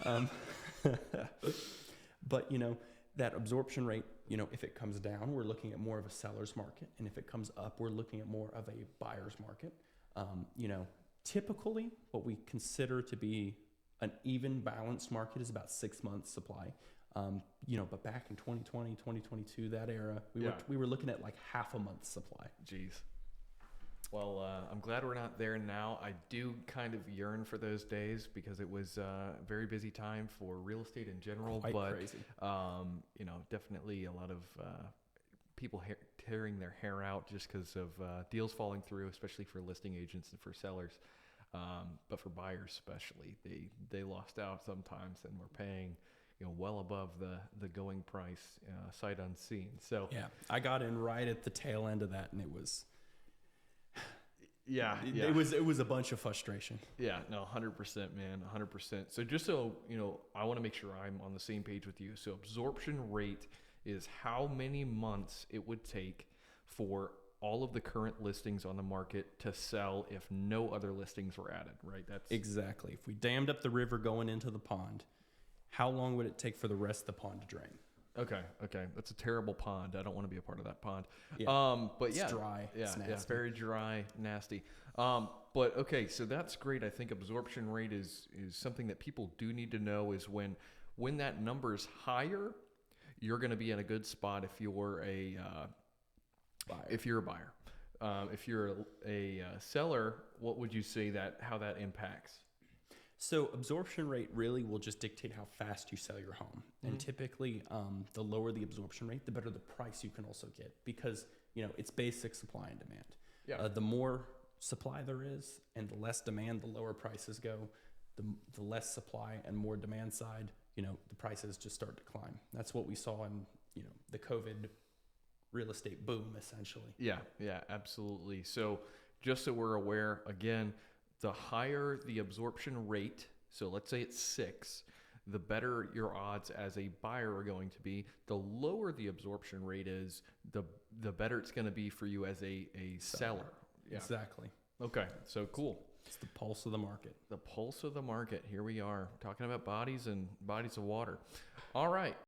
Um, but, that absorption rate, if it comes down, we're looking at more of a seller's market. And if it comes up, we're looking at more of a buyer's market. Typically what we consider to be an even balanced market is about 6 months supply. But back in 2020, 2022, that era, we were looking at like half a month's supply. Jeez. Well, I'm glad we're not there now. I do kind of yearn for those days because it was a very busy time for real estate in general. Quite but crazy. Definitely a lot of people tearing their hair out just because of deals falling through, especially for listing agents and for sellers. But for buyers especially, they lost out sometimes and were paying well above the going price, sight unseen. So yeah, I got in right at the tail end of that, and it was. Yeah. It was a bunch of frustration. Yeah, no, 100%, man, 100%. So just so, I want to make sure I'm on the same page with you. So absorption rate is how many months it would take for all of the current listings on the market to sell if no other listings were added, right? That's exactly. If we dammed up the river going into the pond, how long would it take for the rest of the pond to drain? Okay. That's a terrible pond. I don't want to be a part of that pond. Yeah. But it's dry. Yeah, it's nasty. Yeah, very dry, nasty. But okay, so that's great. I think absorption rate is something that people do need to know is when that number is higher, you're going to be in a good spot if you're a buyer. If you're a buyer. If you're a seller, what would you say how that impacts? So absorption rate really will just dictate how fast you sell your home. Mm-hmm. And typically, the lower the absorption rate, the better the price you can also get because, it's basic supply and demand. Yeah. The more supply there is and the less demand, the lower prices go. The less supply and more demand side, the prices just start to climb. That's what we saw in, the COVID real estate boom, essentially. Yeah, absolutely. So just so we're aware, again, the higher the absorption rate, so let's say it's 6, the better your odds as a buyer are going to be. The lower the absorption rate is, the better it's going to be for you as a seller. Yeah. Exactly. Okay, so cool. It's the pulse of the market. The pulse of the market. Here we are talking about bodies of water. All right.